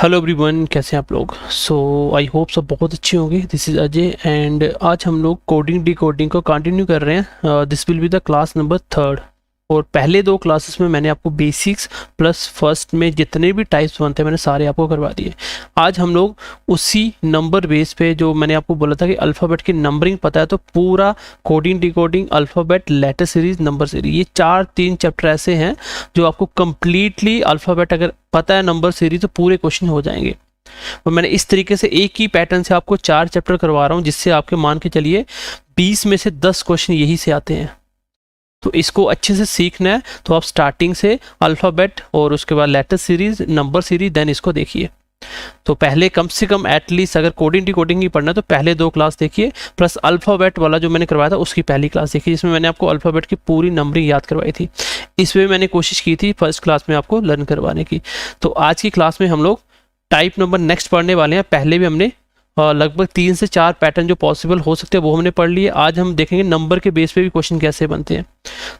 Hello everyone, कैसे हैं आप लोग। आई होप सब बहुत अच्छे होंगे। दिस इज़ अजय एंड आज हम लोग कोडिंग डिकोडिंग को कंटिन्यू कर रहे हैं। This will be the class number 3 और पहले 2 क्लासेस में मैंने आपको बेसिक्स प्लस फर्स्ट में जितने भी टाइप्स बनते हैं मैंने सारे आपको करवा दिए। आज हम लोग उसी नंबर बेस पे, जो मैंने आपको बोला था कि अल्फ़ाबेट की नंबरिंग पता है तो पूरा coding decoding alphabet letter series number series, ये 3 चैप्टर ऐसे हैं जो आपको कंप्लीटली अल्फ़ाबेट अगर पता है नंबर सीरीज तो पूरे क्वेश्चन हो जाएंगे। और मैंने इस तरीके से एक ही पैटर्न से आपको 4 चैप्टर करवा रहा हूँ, जिससे आपके मान के चलिए 20 में से 10 क्वेश्चन यही से आते हैं। तो इसको अच्छे से सीखना है तो आप स्टार्टिंग से अल्फ़ाबेट और उसके बाद letter series number series then इसको देखिए। तो पहले कम से कम एटलीस्ट अगर कोडिंग डिकोडिंग ही पढ़ना है तो पहले 2 क्लास देखिए, प्लस अल्फ़ाबेट वाला जो मैंने करवाया था उसकी पहली क्लास देखिए, जिसमें मैंने आपको अल्फ़ाबेट की पूरी नंबरिंग याद करवाई थी। इसमें मैंने कोशिश की थी फर्स्ट क्लास में आपको लर्न करवाने की। तो आज की क्लास में हम लोग टाइप नंबर नेक्स्ट पढ़ने वाले हैं। पहले भी हमने लगभग 3 से 4 पैटर्न जो पॉसिबल हो सकते हैं वो हमने पढ़ लिए। आज हम देखेंगे नंबर के बेस पे भी क्वेश्चन कैसे बनते हैं।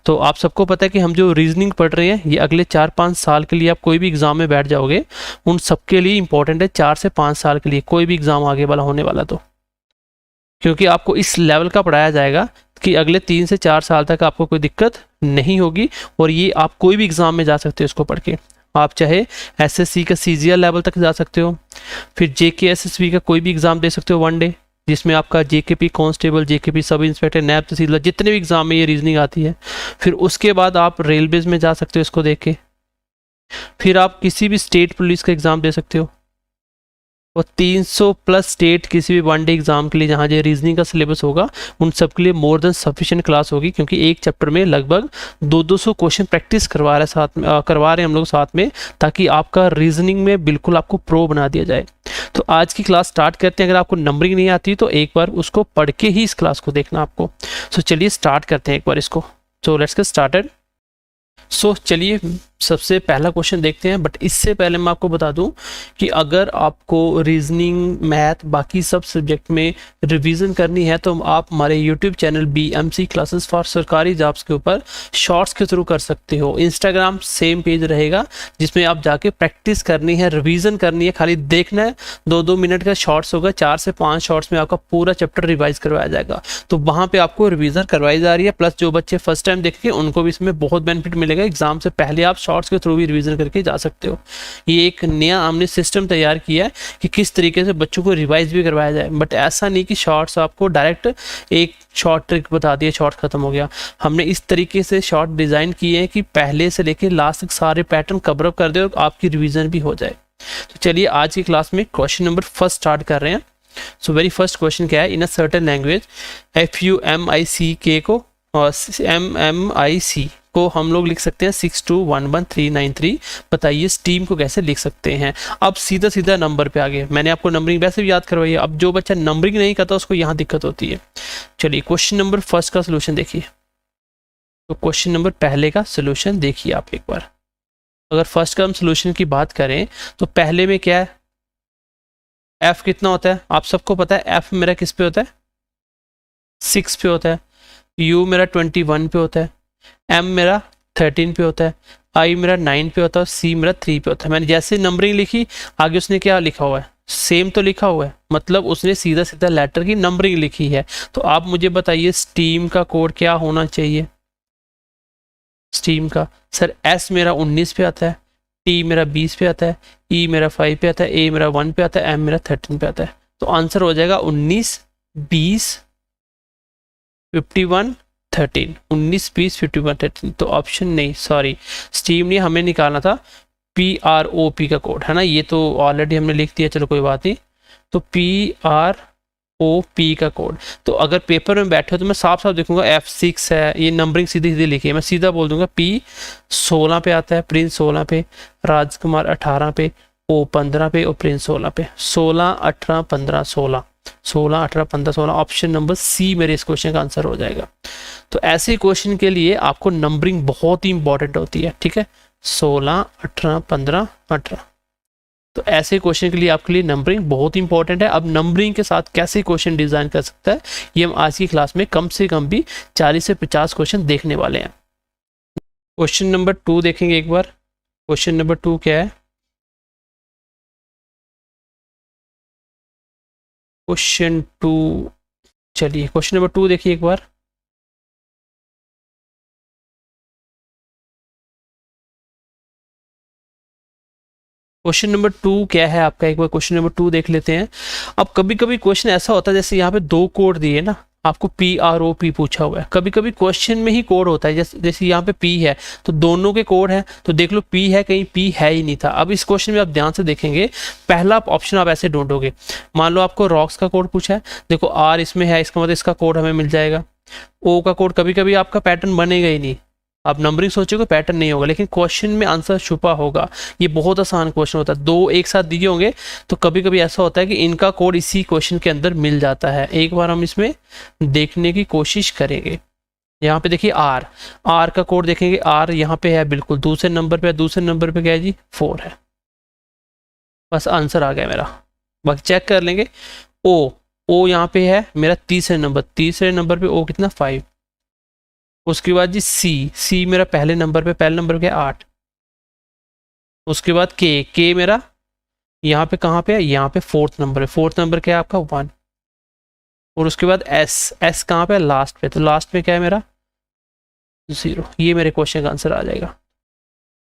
तो आप सबको पता है कि हम जो रीजनिंग पढ़ रहे हैं ये अगले 4-5 साल के लिए, आप कोई भी एग्जाम में बैठ जाओगे उन सबके लिए इंपॉर्टेंट है। 4 से 5 साल के लिए कोई भी एग्जाम आगे वाला होने वाला, तो क्योंकि आपको इस लेवल का पढ़ाया जाएगा कि अगले 3 से 4 साल तक आपको कोई दिक्कत नहीं होगी। और ये आप कोई भी एग्जाम में जा सकते हो इसको पढ़ के। आप चाहे एसएससी का सीजीएल लेवल तक जा सकते हो, फिर जेके एसएसबी का कोई भी एग्जाम दे सकते हो वन डे, जिसमें आपका JKP constable, JKP sub inspector, नैब तहसीलदार, जितने भी एग्जाम में ये रीजनिंग आती है। फिर उसके बाद आप रेलवेज में जा सकते हो इसको देख के। फिर आप किसी भी स्टेट पुलिस का एग्जाम दे सकते हो। और 300 प्लस स्टेट किसी भी वन डे एग्जाम के लिए जहाँ जो रीजनिंग का सिलेबस होगा उन सब के लिए मोर देन सफिशिएंट क्लास होगी, क्योंकि एक चैप्टर में लगभग 200 क्वेश्चन प्रैक्टिस करवा रहे हैं साथ में, करवा रहे हैं हम लोग साथ में, ताकि आपका रीजनिंग में बिल्कुल आपको प्रो बना दिया जाए। तो आज की क्लास स्टार्ट करते हैं। अगर आपको नंबरिंग नहीं आती तो एक बार उसको पढ़ के ही इस क्लास को देखना आपको। चलिए स्टार्ट करते हैं एक बार इसको। Let's get started. चलिए सबसे पहला क्वेश्चन देखते हैं। बट इससे पहले मैं आपको बता दूं कि अगर आपको रीजनिंग, मैथ, बाकी सब सब्जेक्ट में रिवीजन करनी है तो आप हमारे YouTube channel BMC classes for सरकारी जॉब्स के ऊपर शॉर्ट्स के थ्रू कर सकते हो। इंस्टाग्राम सेम पेज रहेगा जिसमें आप जाके प्रैक्टिस करनी है, रिवीजन करनी है, खाली देखना है। 2-2 मिनट का शॉर्ट्स होगा, 4 से 5 शॉर्ट्स में आपका पूरा चैप्टर रिवाइज करवाया जाएगा। तो वहाँ पे आपको रिवीजन करवाई जा रही है। प्लस जो बच्चे फर्स्ट टाइम देखेंगे उनको भी इसमें बहुत बेनिफिट मिलेगा। एग्जाम से पहले आप शॉर्ट्स के थ्रू भी रिवीजन करके जा सकते हो। ये एक नया हमने सिस्टम तैयार किया है कि किस तरीके से बच्चों को रिवाइज भी करवाया जाए। बट ऐसा नहीं कि शॉर्ट्स आपको डायरेक्ट एक शॉर्ट ट्रिक बता दिए, शॉर्ट खत्म हो गया। हमने इस तरीके से शॉर्ट डिजाइन किए हैं कि पहले से लेके लास्ट तक सारे पैटर्न कवर अप कर दे और आपकी रिवीजन भी हो जाए। तो चलिए आज की क्लास में क्वेश्चन नंबर फर्स्ट स्टार्ट कर रहे हैं। वेरी फर्स्ट क्वेश्चन क्या है, इन अ सर्टेन लैंग्वेज FUMICK को और MMIC को हम लोग लिख सकते हैं 6211393। बताइए स्टीम को कैसे लिख सकते हैं। अब सीधा सीधा नंबर पे आ गए। मैंने आपको नंबरिंग वैसे भी याद करवाई है। अब जो बच्चा नंबरिंग नहीं करता उसको यहाँ दिक्कत होती है। चलिए क्वेश्चन नंबर फर्स्ट का सोल्यूशन देखिए। तो क्वेश्चन नंबर पहले का सोल्यूशन देखिए आप एक बार। अगर फर्स्ट का हम सोल्यूशन की बात करें तो पहले में क्या है, एफ कितना होता है आप सबको पता है। एफ मेरा किस पे होता है, 6 पे होता है। यू मेरा 21 पे होता है। एम मेरा 13 पे होता है। आई मेरा 9 पे होता है। सी मेरा 3 पे होता है। मैंने जैसे नंबरिंग लिखी आगे उसने क्या लिखा हुआ है, सेम तो लिखा हुआ है, मतलब उसने सीधा सीधा लेटर की नंबरिंग लिखी है। तो आप मुझे बताइए स्टीम का कोड क्या होना चाहिए। स्टीम का सर एस मेरा 19 पे आता है, टी मेरा 20 पे आता है, ई मेरा 5 पे आता है, ए मेरा 1 पे आता है, एम मेरा 13 पे आता है। तो आंसर हो जाएगा 19 20 51 13। 19 20 51 13। तो ऑप्शन नहीं, सॉरी स्टीम नहीं, हमें निकालना था PROP का कोड, है ना। ये तो ऑलरेडी हमने लिख दिया, चलो कोई बात नहीं। तो PROP का कोड। तो अगर पेपर में बैठे हो तो मैं साफ साफ देखूंगा F6 है, ये नंबरिंग सीधी सीधी लिखी है। मैं सीधा बोल दूंगा P 16 पे आता है, प्रिंस 16 पे, राजकुमार 18 पे, O 15 पे और प्रिंस 16 पे। 16 18 15 16, 16 18 15 16। ऑप्शन नंबर सी मेरे इस क्वेश्चन का आंसर हो जाएगा। तो ऐसे क्वेश्चन के लिए आपको नंबरिंग बहुत ही इंपॉर्टेंट होती है, ठीक है। 16 18 15 18। तो ऐसे क्वेश्चन के लिए आपके लिए नंबरिंग बहुत इंपॉर्टेंट है। अब नंबरिंग के साथ कैसे क्वेश्चन डिजाइन कर सकता है ये हम आज की क्लास में कम से कम भी 40 से 50 क्वेश्चन देखने वाले हैं। क्वेश्चन नंबर 2 देखेंगे एक बार। क्वेश्चन नंबर 2 क्या है, क्वेश्चन 2, चलिए क्वेश्चन नंबर 2 देखिए एक बार। क्वेश्चन नंबर 2 क्या है आपका, एक बार क्वेश्चन नंबर 2 देख लेते हैं। अब कभी कभी क्वेश्चन ऐसा होता है, जैसे यहाँ पे 2 कोड दिए ना, आपको PROP पूछा हुआ है। कभी कभी क्वेश्चन में ही कोड होता है, जैसे यहाँ पे P है तो दोनों के कोड हैं, तो देख लो P है, कहीं P है ही नहीं था। अब इस क्वेश्चन में आप ध्यान से देखेंगे, पहला ऑप्शन आप ऐसे ढूंढोगे। मान लो आपको रॉक्स का कोड पूछा है, देखो R इसमें है, इसका मतलब इसका कोड हमें मिल जाएगा। O का कोड कभी कभी आपका पैटर्न बनेगा ही नहीं, आप नंबरिंग सोचोगे पैटर्न नहीं होगा, लेकिन क्वेश्चन में आंसर छुपा होगा। ये बहुत आसान क्वेश्चन होता है, 2 एक साथ दिए होंगे तो कभी कभी ऐसा होता है कि इनका कोड इसी क्वेश्चन के अंदर मिल जाता है। एक बार हम इसमें देखने की कोशिश करेंगे। यहाँ पे देखिए आर का कोड देखेंगे, आर यहाँ पे है बिल्कुल दूसरे नंबर पे, दूसरे नंबर पे क्या है जी 4 है। बस आंसर आ गया मेरा, बाकी चेक कर लेंगे। ओ यहाँ पे है मेरा तीसरे नंबर पे ओ कितना 5। उसके बाद जी सी मेरा पहले नंबर पे क्या 8। उसके बाद के मेरा यहाँ पे कहाँ पे है, यहाँ पे 4th नंबर है, 4th नंबर क्या है आपका 1। और उसके बाद एस कहाँ पे है लास्ट पे, तो लास्ट में क्या है मेरा 0। ये मेरे क्वेश्चन का आंसर आ जाएगा।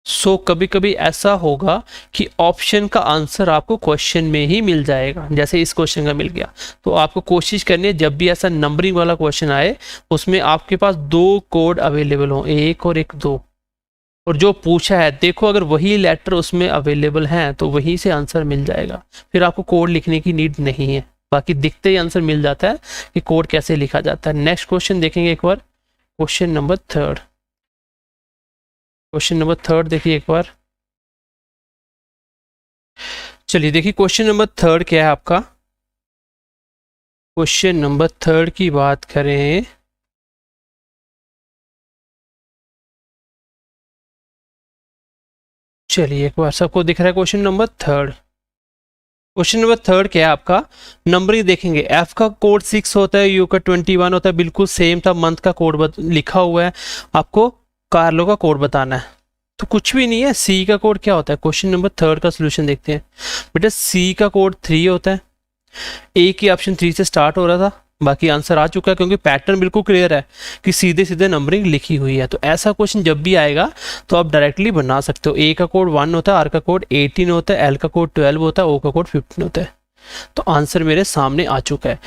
सो कभी कभी ऐसा होगा कि ऑप्शन का आंसर आपको क्वेश्चन में ही मिल जाएगा, जैसे इस क्वेश्चन का मिल गया। तो आपको कोशिश करनी है जब भी ऐसा नंबरिंग वाला क्वेश्चन आए उसमें आपके पास 2 कोड अवेलेबल हो, एक और एक 2, और जो पूछा है देखो अगर वही लेटर उसमें अवेलेबल हैं तो वहीं से आंसर मिल जाएगा, फिर आपको कोड लिखने की नीड नहीं है, बाकी दिखते ही आंसर मिल जाता है कि कोड कैसे लिखा जाता है। नेक्स्ट क्वेश्चन देखेंगे एक बार, क्वेश्चन नंबर 3। क्वेश्चन नंबर 3 देखिए एक बार। चलिए देखिए क्वेश्चन नंबर 3 क्या है आपका। क्वेश्चन नंबर 3 की बात करें, चलिए एक बार सबको दिख रहा है क्वेश्चन नंबर 3। क्वेश्चन नंबर 3 क्या है आपका, नंबरिंग देखेंगे। एफ का कोड 6 होता है, यू का 21 होता है, बिल्कुल सेम था। मंथ का कोड लिखा हुआ है, आपको कार्लो का कोड बताना है, तो कुछ भी नहीं है। सी का कोड क्या होता है, क्वेश्चन नंबर 3 का सोल्यूशन देखते हैं। बेटा सी का कोड 3 होता है, ए की ऑप्शन 3 से स्टार्ट हो रहा था, बाकी आंसर आ चुका है क्योंकि पैटर्न बिल्कुल क्लियर है कि सीधे सीधे नंबरिंग लिखी हुई है। तो ऐसा क्वेश्चन जब भी आएगा तो आप डायरेक्टली बना सकते हो। ए का कोड 1 होता है, आर का कोड 18 होता है, एल का कोड 12 होता है, ओ का कोड 15 होता है। तो आंसर मेरे सामने आ चुका है।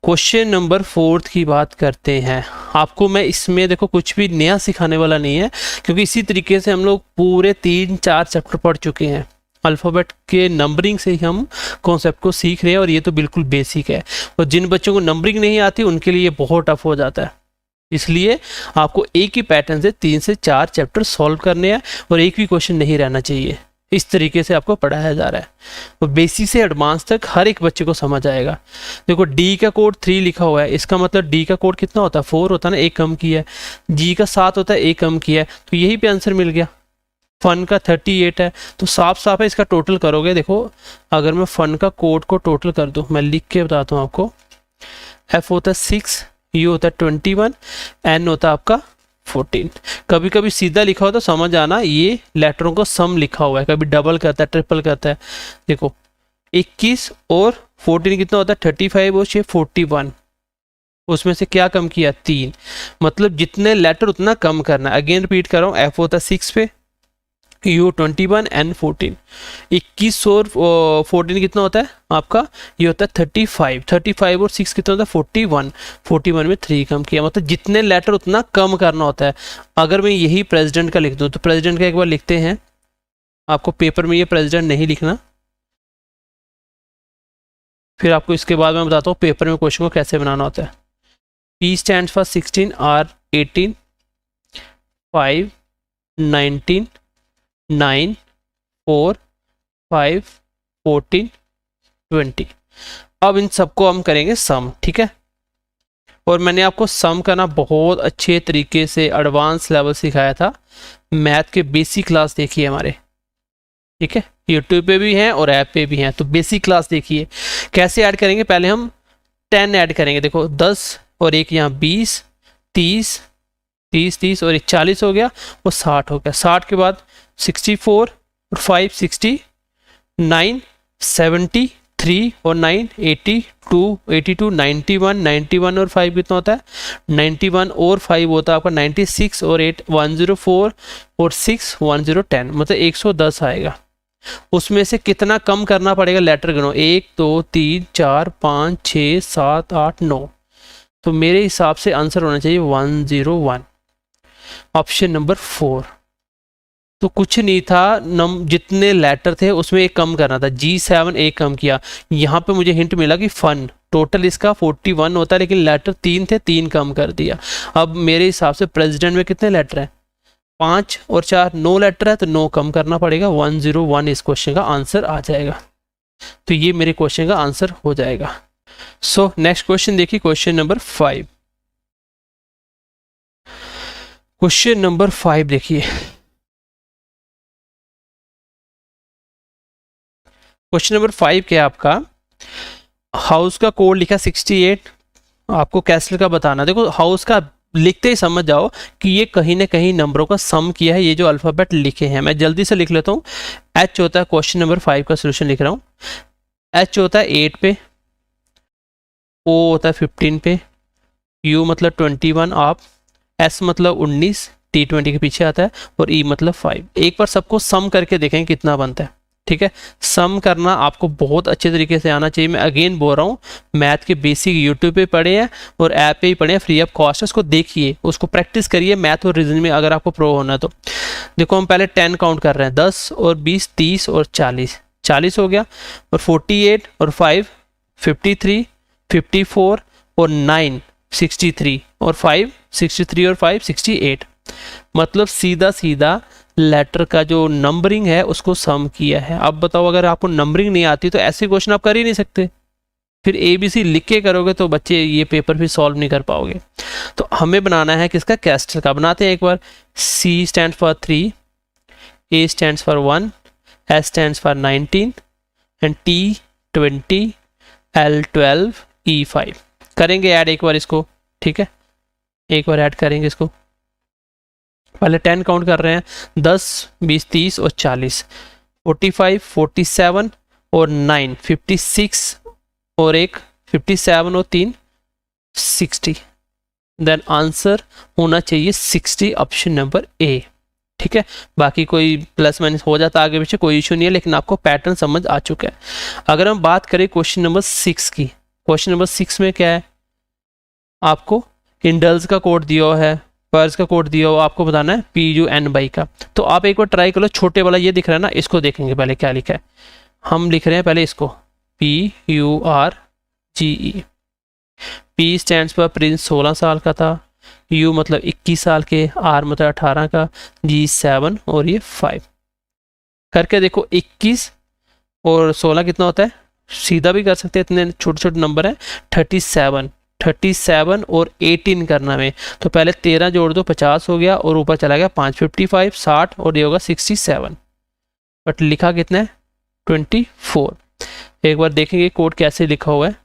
क्वेश्चन नंबर 4 की बात करते हैं। आपको मैं इसमें देखो कुछ भी नया सिखाने वाला नहीं है, क्योंकि इसी तरीके से हम लोग पूरे 3-4 चैप्टर पढ़ चुके हैं। अल्फ़ाबेट के नंबरिंग से ही हम कॉन्सेप्ट को सीख रहे हैं, और ये तो बिल्कुल बेसिक है। और जिन बच्चों को नंबरिंग नहीं आती उनके लिए बहुत टफ हो जाता है। इसलिए आपको एक ही पैटर्न से 3 से 4 चैप्टर सॉल्व करने हैं, और एक भी क्वेश्चन नहीं रहना चाहिए। इस तरीके से आपको पढ़ाया जा रहा है, और बेसिक से एडवांस तक हर एक बच्चे को समझ आएगा। देखो डी का कोड 3 लिखा हुआ है, इसका मतलब डी का कोड कितना होता है 4 होता है ना, एक कम किया है। जी का 7 होता है, एक कम किया है, तो यही पे आंसर मिल गया। फन का 38 है, तो साफ साफ है। इसका टोटल करोगे, देखो अगर मैं फन का कोड को टोटल कर दूं, मैं लिख के बताता हूँ आपको। एफ होता है 6, यू होता है 21, एन होता है आपका 14। कभी कभी सीधा लिखा हो तो समझ आना ये लेटरों को सम लिखा हुआ है, कभी डबल करता है, ट्रिपल करता है। देखो 21 और 14 कितना होता है 35 और 6 41, उसमें से क्या कम किया 3, मतलब जितने लेटर उतना कम करना है। अगेन रिपीट कर रहा हूँ, एफ होता है 6 पे, यू 21, एन 14। 21 और 14 कितना होता है आपका, ये होता है 35 और 6 कितना होता है 41 में 3 कम किया, मतलब जितने लेटर उतना कम करना होता है। अगर मैं यही प्रेसिडेंट का लिख दूं तो प्रेसिडेंट का एक बार लिखते हैं, आपको पेपर में ये प्रेसिडेंट नहीं लिखना, फिर आपको इसके बाद मैं बताता हूँ पेपर में क्वेश्चन को कैसे बनाना होता है। P stand for 16, R 18, 5 19, 9 4 5 14 20। अब इन सबको हम करेंगे सम, ठीक है। और मैंने आपको सम करना बहुत अच्छे तरीके से एडवांस लेवल सिखाया था। मैथ के बेसिक क्लास देखिए हमारे, ठीक है, यूट्यूब पे भी हैं और ऐप पे भी हैं। तो बेसिक क्लास देखिए कैसे ऐड करेंगे। पहले हम 10 ऐड करेंगे, देखो 10 और एक यहाँ 20, 30 30 30 और एक 40 हो गया, वो 60 हो गया। 60 के बाद 64 और 5 60, 9 70 3 और 9 82, 82 91, 91 और 5 कितना होता है 91 और 5 होता है आपका 96 और 8 104 और 6 1010, मतलब 110 आएगा। उसमें से कितना कम करना पड़ेगा, लेटर गिनो 1 2 3 4 5 6 7 8 9, तो मेरे हिसाब से आंसर होना चाहिए 101, ऑप्शन नंबर 4। तो कुछ नहीं था, जितने लेटर थे उसमें एक कम करना था, G7 एक कम किया। यहाँ पे मुझे हिंट मिला कि फन टोटल इसका 41 होता है, लेकिन लेटर 3 थे, 3 कम कर दिया। अब मेरे हिसाब से प्रेसिडेंट में कितने लेटर हैं, 5 और 4 9 लेटर है, तो 9 कम करना पड़ेगा, 101 इस क्वेश्चन का आंसर आ जाएगा। तो ये मेरे क्वेश्चन का आंसर हो जाएगा। सो नेक्स्ट क्वेश्चन देखिए, क्वेश्चन नंबर 5। क्वेश्चन नंबर 5 देखिए, क्वेश्चन नंबर 5 क्या है आपका, हाउस का कोड लिखा 68, आपको कैसल का बताना। देखो हाउस का लिखते ही समझ जाओ कि ये कहीं ना कहीं नंबरों का सम किया है, ये जो अल्फ़ाबेट लिखे हैं। मैं जल्दी से लिख लेता हूँ। H होता है, क्वेश्चन नंबर 5 का सोल्यूशन लिख रहा हूँ, H होता है 8 पे, O होता है 15 पे, U मतलब 21 आप, S मतलब 19 T20 के पीछे आता है, और E मतलब 5। एक बार सबको सम करके देखें कितना बनता है, ठीक है। सम करना आपको बहुत अच्छे तरीके से आना चाहिए। मैं अगेन बोल रहा हूँ, मैथ के बेसिक यूट्यूब पे पढ़े हैं और ऐप पे ही पढ़े हैं, फ्री ऑफ कॉस्ट। उसको देखिए, उसको प्रैक्टिस करिए मैथ और रीजनिंग में, अगर आपको प्रो होना है तो। देखो हम पहले 10 काउंट कर रहे हैं, 10 और 20 30 और 40, 40 हो गया, और 48 और 5 53, 54 और 9 63 और 5 63 और 5 68, मतलब सीधा सीधा लेटर का जो नंबरिंग है उसको सम किया है। अब बताओ, अगर आपको नंबरिंग नहीं आती तो ऐसे क्वेश्चन आप कर ही नहीं सकते, फिर ABC लिख के करोगे तो बच्चे ये पेपर भी सॉल्व नहीं कर पाओगे। तो हमें बनाना है किसका, कैस्टल का। बनाते हैं एक बार। C stand for 3, A stand for 1, S stand for 19 and T 20, L 12, E 5। करेंगे ऐड एक बार इसको, ठीक है, एक बार ऐड करेंगे इसको। पहले 10 काउंट कर रहे हैं, 10 20 30 और 40, 45 47 और 9 56 और एक 57 और 3 60। देन आंसर होना चाहिए 60, ऑप्शन नंबर A, ठीक है। बाकी कोई प्लस माइनस हो जाता आगे पीछे कोई इशू नहीं है, लेकिन आपको पैटर्न समझ आ चुका है। अगर हम बात करें क्वेश्चन नंबर 6 की, क्वेश्चन नंबर 6 में क्या है, आपको इंडल्स का कोड दिया हुआ है, पर्स का कोड दिया हुआ, आपको बताना है PUN का। तो आप एक बार ट्राई कर लो, छोटे वाला ये दिख रहा है ना, इसको देखेंगे पहले क्या लिखा है। हम लिख रहे हैं पहले इसको, PURGE। P स्टैंड्स पर प्रिंस 16 साल का था, U मतलब 21 साल के, R मतलब 18 का, G 7 और ये 5। करके देखो 21 और 16 कितना होता है, सीधा भी कर सकते हैं, इतने छोटे छोटे नंबर हैं। 37 और 18 करना में, तो पहले 13 जोड़ दो 50 हो गया, और ऊपर चला गया 5 55 60 और ये होगा 67, बट लिखा कितना है 24। एक बार देखेंगे कोड कैसे लिखा हुआ है,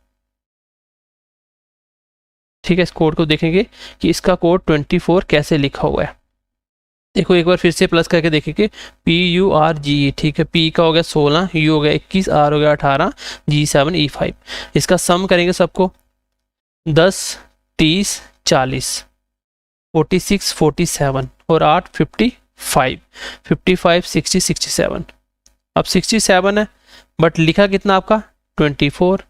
ठीक है। इस कोड को देखेंगे कि इसका कोड 24 कैसे लिखा हुआ है। देखो एक बार फिर से प्लस करके देखेंगे, PURGE, ठीक है। P का हो गया 16, U हो गया 21, R हो गया 18, G 7 E 5। इसका सम करेंगे सबको, 10 30 40 46 47 और 8 55 55 60 67। अब 67 है, बट लिखा कितना आपका 24।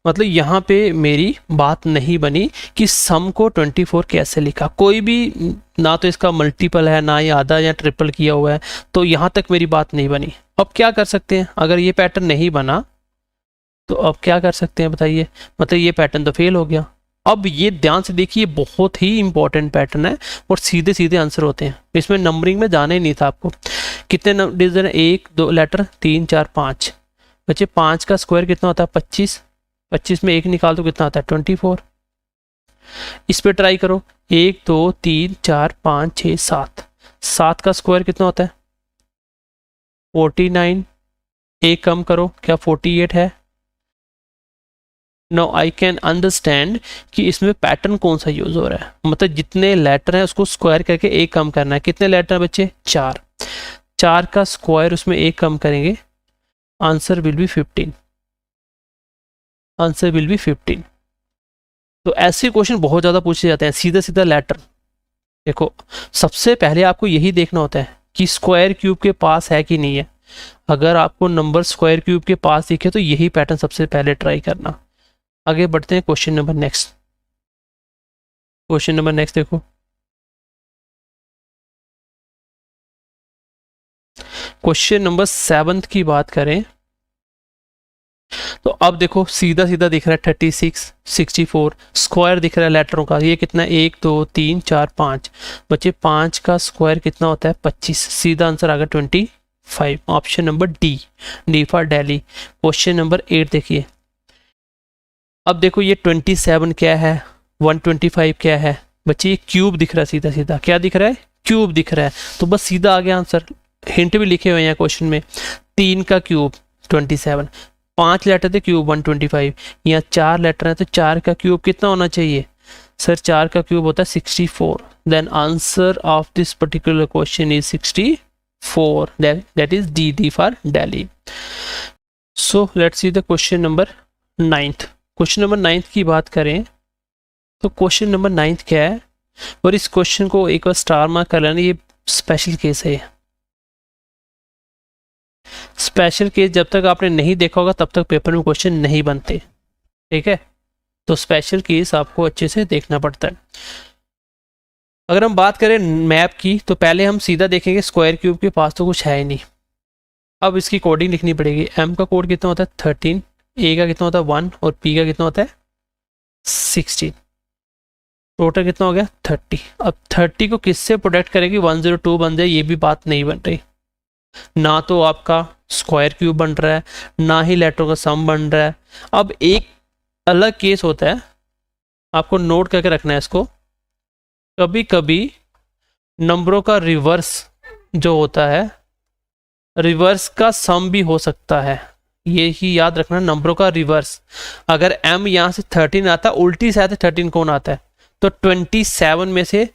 मतलब यहाँ पे मेरी बात नहीं बनी कि सम को 24 कैसे लिखा। कोई भी ना तो इसका मल्टीपल है, ना ये आधा या ट्रिपल किया हुआ है, तो यहाँ तक मेरी बात नहीं बनी। अब क्या कर सकते हैं, अगर ये पैटर्न नहीं बना तो अब क्या कर सकते हैं बताइए, मतलब ये पैटर्न तो फेल हो गया। अब ये ध्यान से देखिए, बहुत ही इंपॉर्टेंट पैटर्न है और सीधे सीधे आंसर होते हैं, इसमें नंबरिंग में जाना ही नहीं था आपको। कितने डिजिट है, 1 2 लेटर 3 4 5 बच्चे। 5 का स्क्वायर कितना होता है 25, 25 में 1 निकाल दो कितना आता है 24। इस पे ट्राई करो, 1 2 3 4 5 6 7, 7 का स्क्वायर कितना होता है 49, 1 कम करो क्या 48 है। नो आई कैन अंडरस्टैंड कि इसमें पैटर्न कौन सा यूज हो रहा है, मतलब जितने लेटर हैं उसको स्क्वायर करके 1 कम करना है। कितने लेटर हैं बच्चे 4, 4 का स्क्वायर उसमें 1 कम करेंगे, answer will B 15। Answer will B 15। तो ऐसे क्वेश्चन बहुत ज़्यादा पूछे जाते हैं, सीधा सीधा लेटर। देखो सबसे पहले आपको यही देखना होता है कि स्क्वायर क्यूब के पास है कि नहीं है। अगर आपको नंबर स्क्वायर क्यूब के पास दिखे तो यही पैटर्न सबसे पहले ट्राई करना। आगे बढ़ते हैं question number next. Question number next देखो, क्वेश्चन नंबर 7 की बात करें तो अब देखो सीधा सीधा दिख रहा है 36, 64, स्क्वायर दिख रहा है लेटरों का, ये कितना 1 2 3 4 5, बच्चे 5 का स्क्वायर कितना होता है 25, सीधा आंसर आ गया 25, option number D for Delhi. Question number 8 देखिए, अब देखो ये 27 क्या है, 125 क्या है, बच्चे ये क्यूब दिख रहा है, सीधा सीधा क्या दिख रहा है, क्यूब दिख रहा है, तो बस सीधा आ गया आंसर। हिंट भी लिखे हुए हैं क्वेश्चन में, 3 का क्यूब 27, 5 लेटर थे क्यूब 125, यहाँ 4 लेटर है तो 4 का क्यूब कितना होना चाहिए सर, 4 का क्यूब होता है 64, then answer of this particular question is 64, that is D for Delhi. So let's see the question number 9। Question number 9 की बात करें तो क्वेश्चन नंबर 9 क्या है, और इस क्वेश्चन को एक बार स्टार मार्क कर लेना, ये स्पेशल केस है। स्पेशल केस जब तक आपने नहीं देखा होगा तब तक पेपर में क्वेश्चन नहीं बनते, ठीक है, तो स्पेशल केस आपको अच्छे से देखना पड़ता है। अगर हम बात करें मैप की तो पहले हम सीधा देखेंगे स्क्वायर क्यूब के पास तो कुछ है ही नहीं, अब इसकी कोडिंग लिखनी पड़ेगी। एम का कोड कितना होता है 13, ए का कितना होता है 1 और पी का कितना होता है 16, टोटल कितना हो गया 30। अब 30 को किससे प्रोडक्ट करेगी 102 बन जाए, ये भी बात नहीं बन रही, ना तो आपका स्क्वायर क्यूब बन रहा है ना ही लेटरों का सम बन रहा है। अब एक अलग केस होता है, आपको नोट करके रखना है इसको, कभी कभी नंबरों का रिवर्स जो होता है, रिवर्स का सम भी हो सकता है, ये ही याद रखना, नंबरों का रिवर्स। अगर m यहाँ से 13 आता है, उल्टी साइड से 13 कौन आता है, तो 27 में से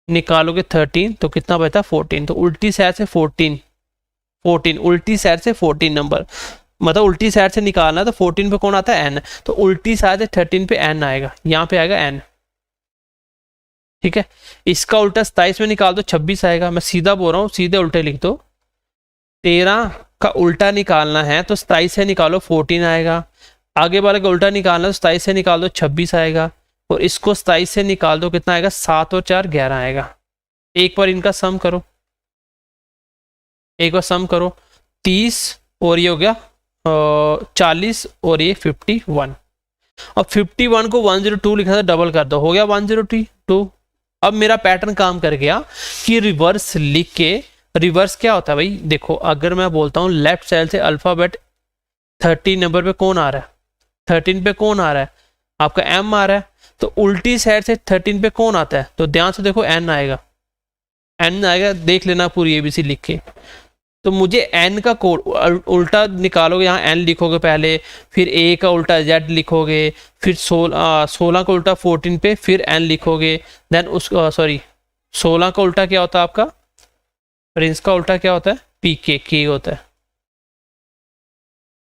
निकालोगे 13 तो कितना बचता है 14, तो उल्टी साइड से 14, उल्टी साइड से 14 नंबर, मतलब उल्टी साइड से निकालना है तो 14 पे कौन आता है n, तो उल्टी साइड से 13 पे n आएगा, यहाँ पे आएगा n, ठीक है। इसका उल्टा 27 में निकाल दो 26 आएगा, मैं सीधा बोल रहा हूँ, सीधे उल्टे लिख दो, 13 का उल्टा निकालना है तो 27 से निकालो 14 आएगा, आगे वाले का उल्टा निकालना है तो 27 से निकाल दो 26 आएगा, और इसको 27 से निकाल दो कितना आएगा 7 और 4 11 आएगा। एक बार इनका सम करो, एक बार सम करो, 30 और ये हो गया 40 और ये 51, अब 51 को 102 लिखा था, डबल कर दो, हो गया 102। अब मेरा पैटर्न काम कर गया कि रिवर्स लिख के, रिवर्स क्या होता है भाई, देखो अगर मैं बोलता हूँ लेफ्ट साइड से अल्फाबेट 13 नंबर पे कौन आ रहा है, 13 पे कौन आ रहा है आपका m आ रहा है, तो उल्टी साइड से 13 पे कौन आता है, तो ध्यान से देखो n आएगा, देख लेना पूरी ABC लिख के। तो मुझे n का कोड उल्टा निकालोगे, यहाँ n लिखोगे पहले, फिर a का उल्टा z लिखोगे, फिर 16 का उल्टा 14 पे फिर n लिखोगे, देन उस 16 का उल्टा क्या होता है आपका, प्रिंस का उल्टा क्या होता है PK, के होता है,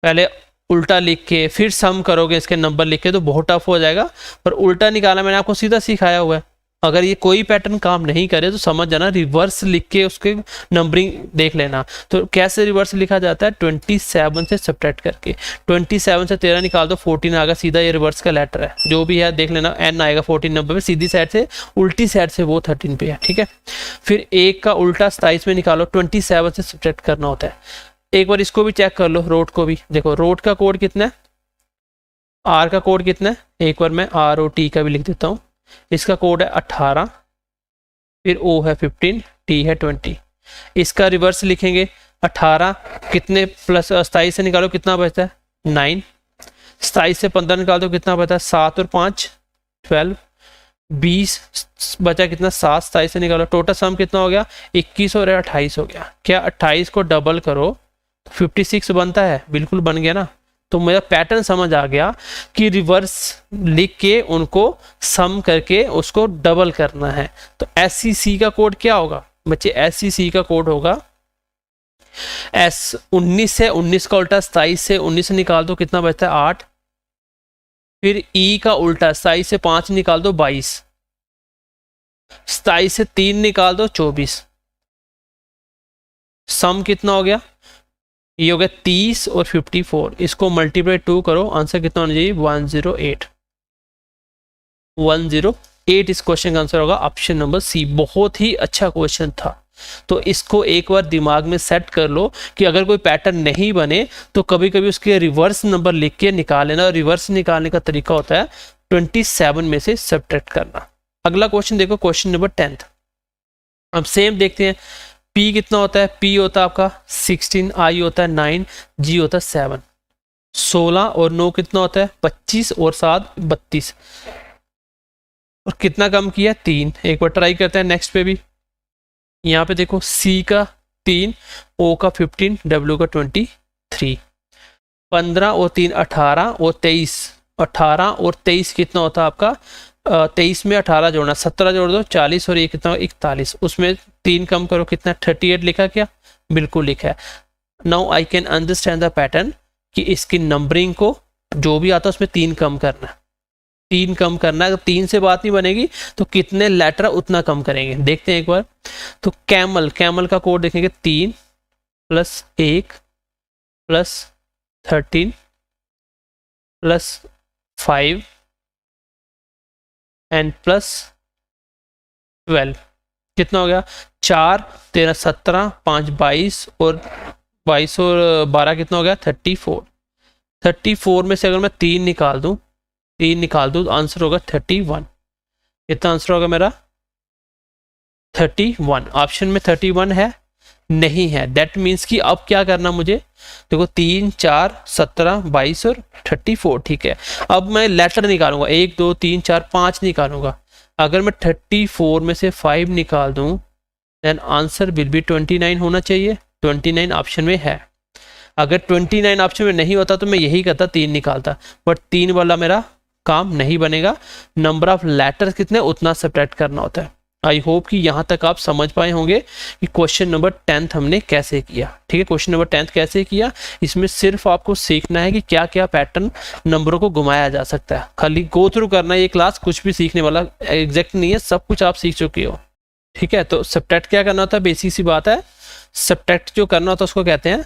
पहले उल्टा लिख के फिर सम करोगे इसके नंबर लिख के तो बहुत टफ हो जाएगा, पर उल्टा निकालना मैंने आपको सीधा सिखाया हुआ है। अगर ये कोई पैटर्न काम नहीं करे तो समझ जाना, रिवर्स लिख के उसके नंबरिंग देख लेना। तो कैसे रिवर्स लिखा जाता है, 27 से सब्ट्रैक्ट करके, 27 से 13 निकाल दो 14 आएगा, सीधा ये रिवर्स का लेटर है, जो भी है देख लेना, n आएगा 14 नंबर में, सीधी साइड से उल्टी साइड से वो 13 पे है, ठीक है। फिर एक का उल्टा 27 में निकालो, 27 से सब्ट्रैक्ट करना होता है। एक बार इसको भी चेक कर लो, रोट को भी देखो, रोट का कोड कितना है, आर का कोड कितना है, एक बार मैं ROT का भी लिख देता हूँ, इसका कोड है 18, फिर O है 15, T है 20, इसका रिवर्स लिखेंगे 18 कितने प्लस 27 से निकालो कितना बचता है 9, 27 से 15 निकाल दो कितना बचता है 7 और 5 12, 20 बचा कितना 7, 27 से निकालो, टोटल सम कितना हो गया 21 और 28 हो गया। क्या 28 को डबल करो 56 बनता है, बिल्कुल बन गया ना। तो मेरा पैटर्न समझ आ गया कि रिवर्स लिख के उनको सम करके उसको डबल करना है। तो SCC का कोड क्या होगा बच्चे, SCC का कोड होगा S 19 से 19 का उल्टा 27 से 19 से निकाल दो कितना बचता है 8, फिर ई का उल्टा 27 से 5 निकाल दो 22, 27 से 3 निकाल दो 24, सम कितना हो गया, ये हो गया 30 और 54, इसको मल्टीप्लाई 2 करो, आंसर कितना होना चाहिए 108, 108 इस क्वेश्चन का आंसर होगा ऑप्शन नंबर सी। बहुत ही अच्छा क्वेश्चन था, तो इसको एक बार दिमाग में सेट कर लो कि अगर कोई पैटर्न नहीं बने तो कभी कभी उसके रिवर्स नंबर लिख के निकाल लेना, और रिवर्स निकालने का तरीका होता है 27 में से सब्ट्रैक्ट करना। अगला क्वेश्चन देखो, क्वेश्चन नंबर 10। अब सेम देखते हैं, P कितना होता है, P होता है आपका 16, I होता है 9, G होता है 7, 16 और 9 कितना होता है 25 और 7 32, और कितना कम किया 3। एक बार ट्राई करते हैं नेक्स्ट पे भी, यहाँ पे देखो C का 3, O का 15, W का 23, 15 और 3 18 और 23, 18 और 23 कितना होता है आपका 23 में 18 जोड़ना 17 जोड़ दो 40, और ये कितना 41, उसमें 3 कम करो कितना 38 लिखा, क्या बिल्कुल लिखा है। Now I can understand the pattern कि इसकी नंबरिंग को जो भी आता है उसमें 3 कम करना है, 3 कम करना है। अगर 3 से बात नहीं बनेगी तो कितने लेटर उतना कम करेंगे, देखते हैं एक बार। तो कैमल, कैमल का कोड देखेंगे 3 + 1 + 13 + 5 एंड +12, कितना हो गया 4 13 17 5 22 और 22 और 12 कितना हो गया 34। 34 में से अगर मैं 3 निकाल दूं, 3 निकाल दूं तो आंसर होगा 31। कितना आंसर होगा मेरा 31। ऑप्शन में 31 है नहीं है, दैट मीन्स कि अब क्या करना मुझे, देखो 3 4 17 22 और 34, ठीक है। अब मैं लेटर निकालूंगा 1 2 3 4 5 निकालूंगा। अगर मैं 34 में से 5 निकाल दूं देन आंसर विल बी 29 होना चाहिए, 29 ऑप्शन में है। अगर 29 ऑप्शन में नहीं होता तो मैं यही करता 3 निकालता, बट 3 वाला मेरा काम नहीं बनेगा। नंबर ऑफ लेटर्स कितने उतना सब्ट्रैक्ट करना होता है। आई होप कि यहाँ तक आप समझ पाए होंगे कि क्वेश्चन नंबर 10 हमने कैसे किया, ठीक है। क्वेश्चन नंबर 10 कैसे किया, इसमें सिर्फ आपको सीखना है कि क्या क्या पैटर्न नंबरों को घुमाया जा सकता है, खाली गो थ्रू करना है ये क्लास, कुछ भी सीखने वाला एग्जैक्ट नहीं है, सब कुछ आप सीख चुके हो, ठीक है। तो सब्ट्रैक्ट क्या करना होता है, बेसिक सी बात है, सब्ट्रैक्ट जो करना होता है उसको कहते हैं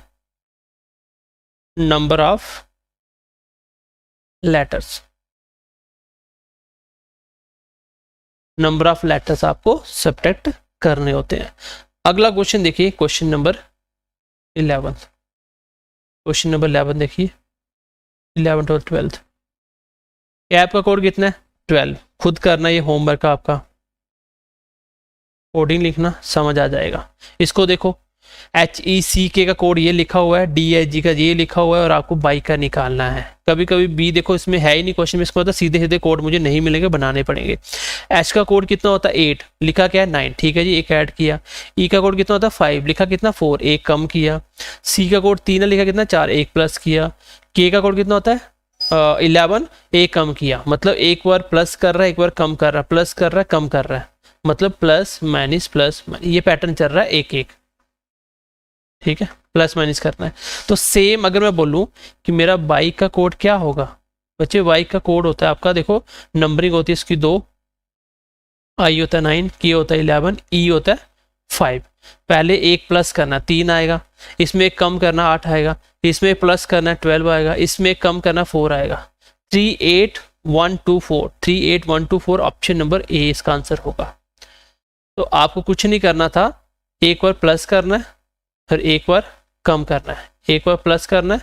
number of letters. Number of letters आपको सब्ट्रैक्ट करने होते हैं। अगला क्वेश्चन देखिए, क्वेश्चन नंबर 11। क्वेश्चन नंबर 11 देखिए, 11 और 12। ऐप का कोड कितना है 12, खुद करना, ये होमवर्क है आपका, कोडिंग लिखना, समझ आ जाएगा। इसको देखो HECK का कोड ये लिखा हुआ है, DIG का ये लिखा हुआ है, और आपको बाई का निकालना है। कभी कभी बी देखो इसमें है ही नहीं क्वेश्चन में, इसको मतलब सीधे सीधे कोड मुझे नहीं मिलेंगे, बनाने पड़ेंगे। H का कोड कितना होता है 8, लिखा क्या है 9, ठीक है जी, एक ऐड किया। E का कोड कितना होता है 5, लिखा कितना 4, एक कम किया। C का कोड 3 है, लिखा कितना 4, एक प्लस किया। K का कोड कितना होता है 11, एक कम किया, मतलब एक बार प्लस कर रहा है एक बार कम कर रहा है, प्लस कर रहा है कम कर रहा है, मतलब प्लस माइनस प्लस, ये पैटर्न चल रहा है एक एक, ठीक है, प्लस माइनस करना है। तो सेम अगर मैं बोलूं कि मेरा बाइक का कोड क्या होगा बच्चे, बाइक का कोड होता है आपका, देखो नंबरिंग होती है इसकी 2, I होता है 9, K होता है 11, E होता है 5। पहले एक प्लस करना 3 आएगा, इसमें एक कम करना 8 आएगा, इसमें प्लस करना 12 आएगा, इसमें कम करना 4 आएगा। 38124, 38124 ऑप्शन नंबर ए इसका आंसर होगा। तो आपको कुछ नहीं करना था, एक बार प्लस करना है फिर एक बार कम करना है, एक बार प्लस करना है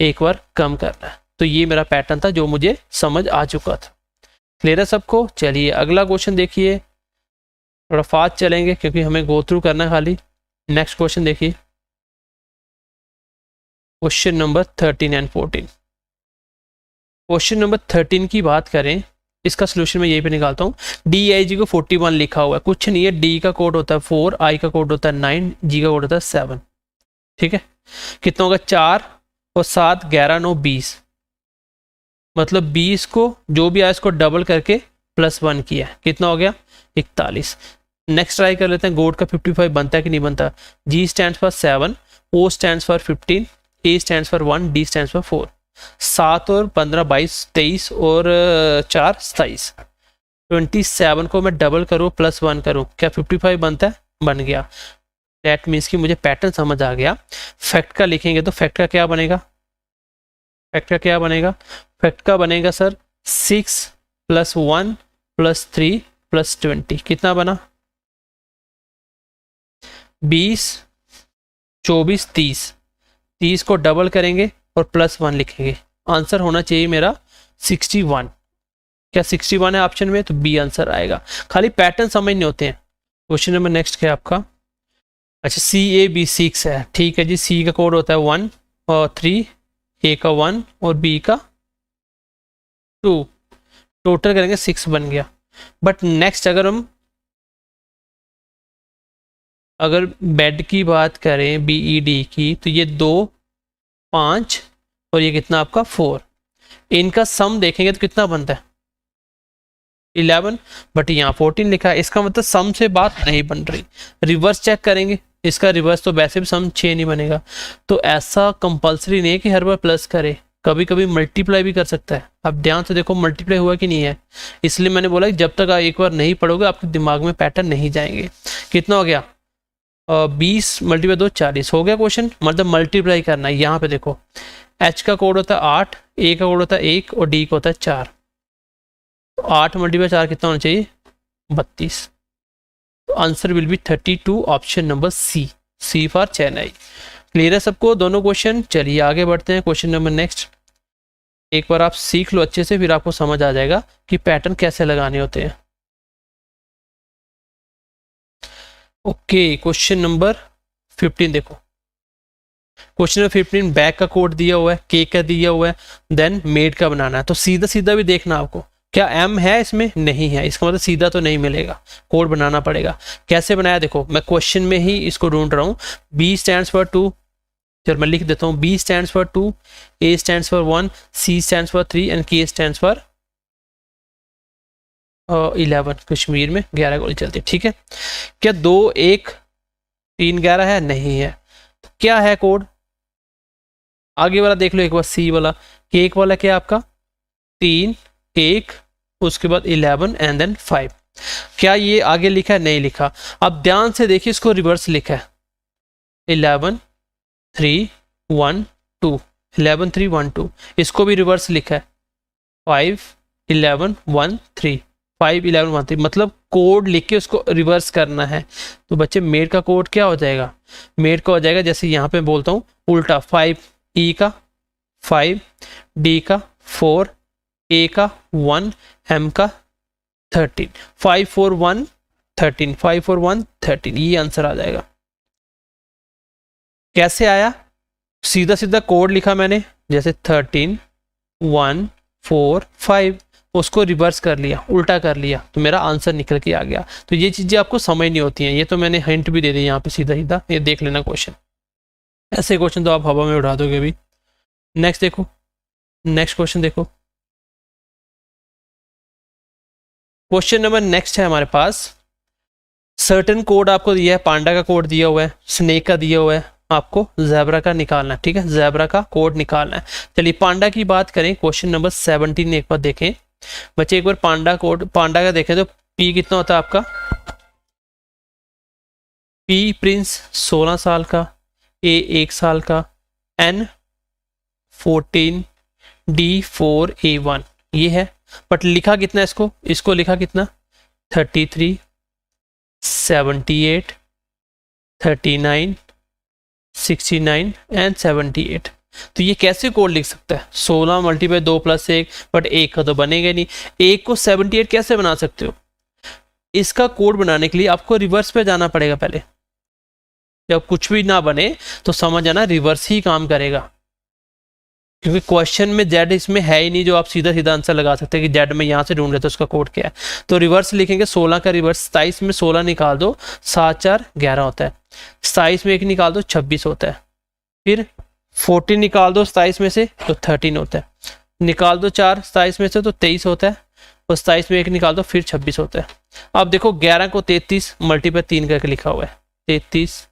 एक बार कम करना है। तो ये मेरा पैटर्न था जो मुझे समझ आ चुका था। क्लियर है सबको। चलिए अगला क्वेश्चन देखिए, थोड़ा फास्ट चलेंगे क्योंकि हमें गो थ्रू करना है खाली। नेक्स्ट क्वेश्चन देखिए, question number 13 and 14। Question number 13 की बात करें, इसका सोल्यूशन मैं यही पे निकालता हूँ। DIG को 41 लिखा हुआ है, कुछ नहीं है, D का कोड होता है 4, I का कोड होता है 9, G का कोड होता है 7, ठीक है। कितना होगा 4 और 7 11 9 20, मतलब 20 को जो भी आया इसको डबल करके +1 किया, कितना हो गया 41। नेक्स्ट ट्राई कर लेते हैं, गोड का 55 बनता है कि नहीं बनता। G stands for 7, O stands for 15, A stands for 1, D stands for 4। 7 और 15 22 23 और 4 27। 27 को मैं डबल करूँ प्लस 1 करूँ, क्या 55 बनता है? बन गया। दैट मीन्स कि मुझे पैटर्न समझ आ गया। फैक्ट का लिखेंगे तो फैक्ट का क्या बनेगा? फैक्ट का क्या बनेगा? फैक्ट का बनेगा सर 6 + 1 + 3 + 20। कितना बना? 20 24 30। 30 को डबल करेंगे और प्लस 1 लिखेंगे। आंसर होना चाहिए मेरा 61। क्या 61 है ऑप्शन में? तो बी आंसर आएगा। खाली पैटर्न समझने होते हैं। क्वेश्चन नंबर नेक्स्ट क्या है आपका? अच्छा, CAB6 है, ठीक है जी। सी का कोड होता है 1 और 3, ए का 1 और बी का 2। टोटल करेंगे 6 बन गया। बट नेक्स्ट अगर बेड की बात करें BED की, तो ये 2 5 और ये कितना आपका 4। इनका सम देखेंगे तो कितना बनता है? 11। बट यहाँ 14 लिखा है, इसका मतलब सम से बात नहीं बन रही। रिवर्स चेक करेंगे, इसका रिवर्स तो वैसे भी सम 6 नहीं बनेगा। तो ऐसा कंपलसरी नहीं है कि हर बार प्लस करे, कभी कभी मल्टीप्लाई भी कर सकता है। अब ध्यान से देखो मल्टीप्लाई हुआ कि नहीं है। इसलिए मैंने बोला कि जब तक आप एक बार नहीं पढ़ोगे आपके दिमाग में पैटर्न नहीं जाएंगे। कितना हो गया? 20 × 2 40 हो गया क्वेश्चन। मतलब मल्टीप्लाई करना है। यहाँ पे देखो H का कोड होता है 8, A का कोड होता है 1 और D का होता है 4। तो 8 × 4 कितना होना चाहिए? 32। तो answer will be 32, option number C for Chennai. Clear है सबको दोनों क्वेश्चन? चलिए आगे बढ़ते हैं। क्वेश्चन नंबर नेक्स्ट, एक बार आप सीख लो अच्छे से, फिर आपको समझ आ जाएगा कि पैटर्न कैसे लगाने होते हैं। ओके, क्वेश्चन नंबर 15 देखो। क्वेश्चन नंबर 15 बैग का कोड दिया हुआ है, केक का दिया हुआ है, देन मेड का बनाना है। तो सीधा सीधा भी देखना आपको, क्या एम है इसमें? नहीं है, इसका मतलब सीधा तो नहीं मिलेगा, कोड बनाना पड़ेगा। कैसे बनाया देखो, मैं क्वेश्चन में ही इसको ढूंढ रहा हूँ। B स्टैंड्स फॉर 2, चल मैं लिख देता हूँ। B stands for 2, A stands for 1, C stands for 3 and K stands for 11। Kashmir में 11 गोली चलती है, ठीक है। क्या 2 1 3 11 है? नहीं है। तो क्या है कोड? आगे वाला देख लो एक बार, सी वाला। केक वाला क्या आपका? 3 1 उसके बाद 11 एंड देन 5। क्या ये आगे लिखा है? नहीं लिखा। अब ध्यान से देखिए, इसको रिवर्स लिखा है 11 3 1 2, 11 3 1 2। इसको भी रिवर्स लिखा है 5 11 1 3, 5 11 1 3। मतलब कोड लिख के उसको रिवर्स करना है। तो बच्चे मेड का कोड क्या हो जाएगा? मेड का हो जाएगा जैसे यहाँ पे बोलता हूँ उल्टा, 5 E का 5, D का 4, A का 1, M का 13। 5 4 1 13, 5 4 1 13, ये आंसर आ जाएगा। कैसे आया? सीधा सीधा कोड लिखा मैंने, जैसे 13 1 4 5, उसको रिवर्स कर लिया, उल्टा कर लिया, तो मेरा आंसर निकल के आ गया। तो ये चीज़ें आपको समझ नहीं होती हैं। ये तो मैंने हिंट भी दे दी यहाँ पे सीधा सीधा, ये देख लेना क्वेश्चन। ऐसे क्वेश्चन तो आप हवा में उड़ा दोगे भी। नेक्स्ट देखो, नेक्स्ट क्वेश्चन देखो। क्वेश्चन नंबर नेक्स्ट है हमारे पास। सर्टेन कोड आपको दिया है, पांडा का कोड दिया हुआ है, स्नेक का दिया हुआ है, आपको ज़ेब्रा का निकालना है, ठीक है। ज़ेब्रा का कोड निकालना है। चलिए पांडा की बात करें, क्वेश्चन नंबर 17 एक बार देखें बच्चे। एक बार पांडा कोड, पांडा का देखें तो P कितना होता है आपका? P प्रिंस 16 साल का, A 1 साल का, N 14, D 4 A1, ये है। बट लिखा कितना इसको? इसको लिखा कितना? 33 78 39 69 एंड 78। तो ये कैसे कोड लिख सकता है? 16 × 2 + 1, बट 1 का तो बनेगा नहीं। 1 को 78 कैसे बना सकते हो? इसका कोड बनाने के लिए आपको रिवर्स पे जाना पड़ेगा पहले। जब कुछ भी ना बने तो समझ आना रिवर्स ही काम करेगा, क्योंकि क्वेश्चन में जेड इसमें है ही नहीं जो आप सीधा सीधा आंसर लगा सकते हैं कि जेड में यहाँ से ढूंढ रहे थे उसका कोड क्या है। तो रिवर्स लिखेंगे, 16 का रिवर्स 27 में 16 निकाल दो, 7 4 11 होता है। 27 में 1 निकाल दो, 26 होता है। फिर 14 निकाल दो 27 में से तो 13 होता है। निकाल दो 4 27 में से तो 23 होता है, और 27 में 1 निकाल दो फिर 26 होता है। अब देखो 11 को 33 × 3 करके लिखा हुआ है, 33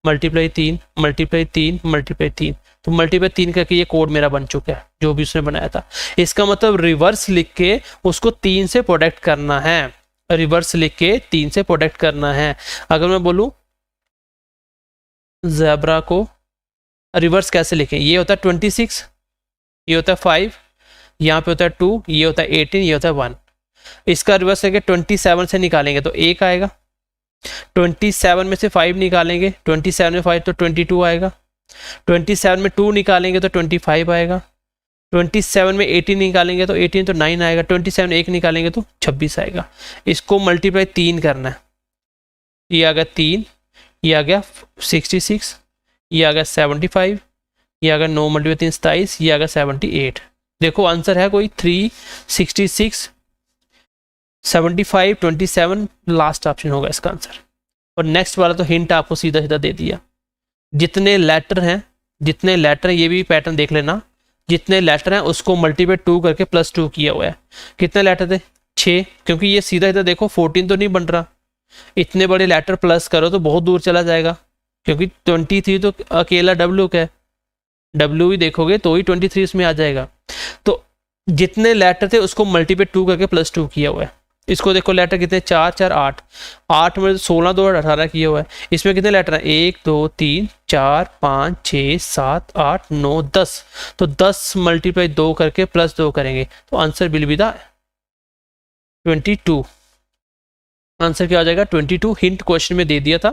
मल्टीप्लाई 3 मल्टीप्लाई 3 मल्टीप्लाई 3, तो मल्टीप्लाई 3 करके ये कोड मेरा बन चुका है जो भी उसने बनाया था। इसका मतलब रिवर्स लिख के उसको 3 से प्रोडक्ट करना है, रिवर्स लिख के 3 से प्रोडक्ट करना है। अगर मैं बोलूं ज़ेब्रा को रिवर्स कैसे लिखें, ये होता है 26, ये होता है 5, यहाँ पे होता है 2, ये होता है 18, ये होता है 1। इसका रिवर्स करके 27 से निकालेंगे तो 1 आएगा, 27 में से 5 निकालेंगे, 27 में 5 तो 22 आएगा, 27 में 2 निकालेंगे तो 25 आएगा, 27 में 18 निकालेंगे तो 18 तो 9 आएगा, 27 में 1 निकालेंगे तो 26 आएगा। इसको मल्टीप्लाई 3 करना है, ये आ गया 3, ये आ गया 66, ये आ गया 75, ये आ गया 9 मल्टीप्लाई 3 27, ये आ गया 78। देखो आंसर है कोई 3, 66, 75, 27, लास्ट ऑप्शन होगा इसका आंसर। और नेक्स्ट वाला तो हिंट आपको सीधा सीधा दे दिया। जितने लेटर हैं, जितने लेटर हैं, ये भी पैटर्न देख लेना, जितने लेटर हैं उसको मल्टीप्लाई 2 करके +2 किया हुआ है। कितने लेटर थे 6, क्योंकि ये सीधा सीधा देखो 14 तो नहीं बन रहा, इतने बड़े लेटर प्लस करो तो बहुत दूर चला जाएगा, क्योंकि 23 तो अकेला W का है, W ही देखोगे तो ही 23 इसमें आ जाएगा। तो जितने लेटर थे उसको मल्टीप्लाई 2 करके +2 किया हुआ है। इसको देखो लेटर कितने 4 4 8, 8 में 16 2 18 किया हुआ है। इसमें कितने लेटर हैं 1 2 3 4 5 6 7 8 9 10, तो 10 मल्टीप्लाई 2 करके +2 करेंगे तो answer will be the 22। Answer क्या आ जाएगा 22। हिंट क्वेश्चन में दे दिया था,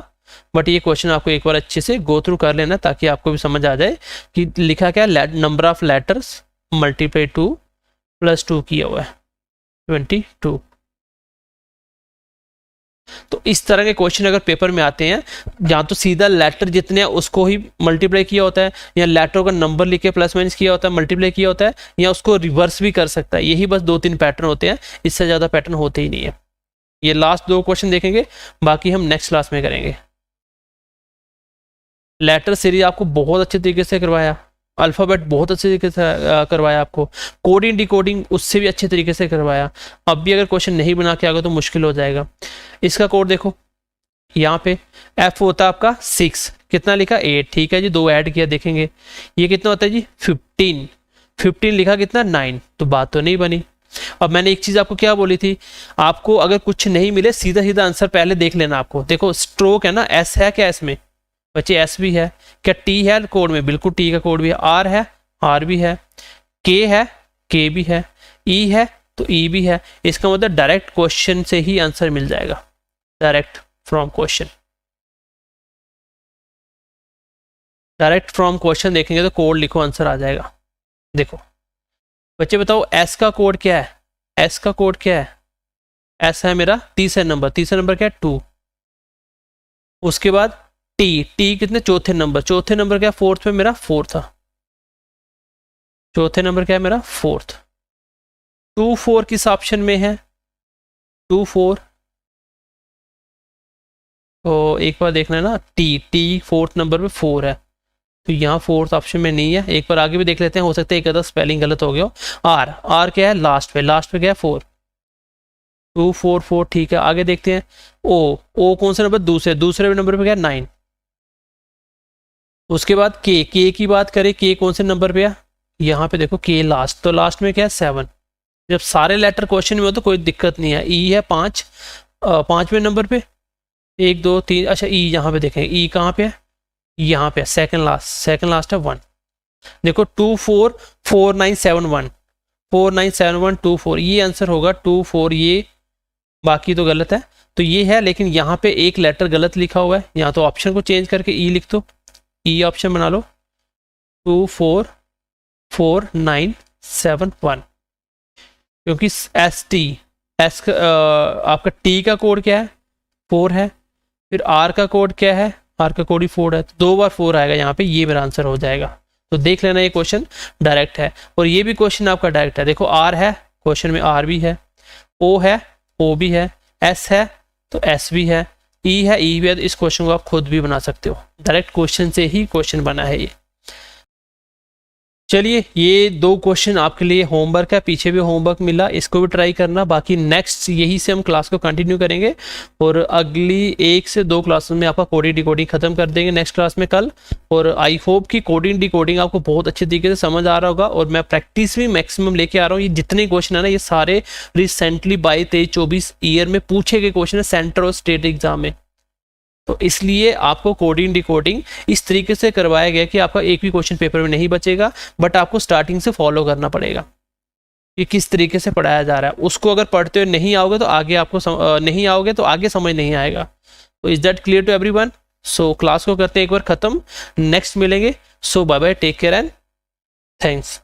बट ये क्वेश्चन आपको एक बार अच्छे से गो थ्रू कर लेना ताकि आपको भी समझ आ जाए कि लिखा क्या है, नंबर ऑफ लेटर्स मल्टीप्लाई 2 +2 किया हुआ है 22। तो इस तरह के क्वेश्चन अगर पेपर में आते हैं, जहाँ तो सीधा लेटर जितने हैं उसको ही मल्टीप्लाई किया होता है, या लेटर का नंबर लिख के प्लस माइनस किया होता है, मल्टीप्लाई किया होता है, या उसको रिवर्स भी कर सकता है। यही बस 2-3 पैटर्न होते हैं, इससे ज़्यादा पैटर्न होते ही नहीं है। ये लास्ट 2 क्वेश्चन देखेंगे, बाकी हम नेक्स्ट क्लास में करेंगे। लेटर सीरीज आपको बहुत अच्छे तरीके से करवाया, अल्फ़ाबेट बहुत अच्छे तरीके से करवाया आपको, कोडिंग डिकोडिंग उससे भी अच्छे तरीके से करवाया। अब भी अगर क्वेश्चन नहीं बना के आगे तो मुश्किल हो जाएगा। इसका कोड देखो, यहाँ पे F होता है आपका 6, कितना लिखा 8, ठीक है जी, 2 ऐड किया, देखेंगे ये कितना होता है जी 15, 15 लिखा कितना 9, तो बात तो नहीं बनी। अब मैंने एक चीज़ आपको क्या बोली थी, आपको अगर कुछ नहीं मिले सीधा सीधा आंसर पहले देख लेना। आपको देखो स्ट्रोक है ना, S है क्या इसमें बच्चे, S भी है क्या, T है कोड में, बिल्कुल T का कोड भी है, R है R भी है, K है K भी है, E है तो E भी है। इसका मतलब डायरेक्ट क्वेश्चन से ही आंसर मिल जाएगा, direct from question. Direct from question देखेंगे तो कोड लिखो आंसर आ जाएगा। देखो बच्चे बताओ S का कोड क्या है, S का कोड क्या है, S है मेरा तीसरा नंबर, तीसरा नंबर क्या है 2, उसके बाद T, T कितने चौथे नंबर, चौथे नंबर क्या फोर्थ में मेरा 4 था, चौथे नंबर क्या है मेरा 4th। 2 4 किस ऑप्शन में है 2 4, तो एक बार देखना है ना, T 4th नंबर पे 4 है, तो यहाँ 4th ऑप्शन में नहीं है। एक बार आगे भी देख लेते हैं, हो सकता है एक आधा स्पेलिंग गलत हो गया हो। R क्या है लास्ट पे, लास्ट पे क्या है 4, 2 4 4, ठीक है। आगे देखते हैं O कौन सा नंबर, दूसरे नंबर पे क्या है 9। उसके बाद K की बात करें, K कौन से नंबर पे है, यहाँ पे देखो K लास्ट, तो लास्ट में क्या है 7। जब सारे लेटर क्वेश्चन में हो तो कोई दिक्कत नहीं है। E है 5, 5वें नंबर पे 1 2 3, अच्छा E यहाँ पे देखें, E कहाँ पे है, यहाँ पे सेकंड लास्ट है 1। देखो 2 4 4 9 7 1, 4 9 7 1 2 4, ये आंसर होगा 2 4, ये बाकी तो गलत है, तो ये है। लेकिन यहाँ पे एक लेटर गलत लिखा हुआ है, यहाँ तो ऑप्शन को चेंज करके E लिख दो, E ऑप्शन बना लो, 2 4 4 9 7 1, क्योंकि S आपका T का कोड क्या है 4 है, फिर R का कोड क्या है, R का कोड ही 4 है, तो 2 बार 4 आएगा यहाँ पे, ये मेरा आंसर हो जाएगा। तो देख लेना ये क्वेश्चन डायरेक्ट है, और ये भी क्वेश्चन आपका डायरेक्ट है। देखो R है, क्वेश्चन में R भी है, O है O भी है, S है तो S भी है, E है E भी है। तो इस क्वेश्चन को आप खुद भी बना सकते हो, डायरेक्ट क्वेश्चन से ही क्वेश्चन बना है ये। चलिए ये 2 क्वेश्चन आपके लिए होमवर्क है, पीछे भी होमवर्क मिला, इसको भी ट्राई करना। बाकी नेक्स्ट यही से हम क्लास को कंटिन्यू करेंगे और अगली 1 से 2 क्लासेस में आपका कोडिंग डिकोडिंग खत्म कर देंगे नेक्स्ट क्लास में कल। और आई होप कि कोडिंग डिकोडिंग आपको बहुत अच्छे तरीके से समझ आ रहा होगा और मैं प्रैक्टिस भी मैक्सिमम लेके आ रहा हूँ। ये जितने क्वेश्चन है ना, ये सारे रिसेंटली 22-23-24 ईयर में पूछे गए क्वेश्चन है सेंट्रल और स्टेट एग्जाम में। तो इसलिए आपको कोडिंग डिकोडिंग इस तरीके से करवाया गया कि आपका एक भी क्वेश्चन पेपर में नहीं बचेगा, बट आपको स्टार्टिंग से फॉलो करना पड़ेगा कि किस तरीके से पढ़ाया जा रहा है। उसको अगर पढ़ते हुए नहीं आओगे तो आगे आपको नहीं आओगे तो आगे समझ नहीं आएगा। तो is that clear to everyone? So class को करते हैं एक बार खत्म, नेक्स्ट मिलेंगे। So bye bye, take care and thanks.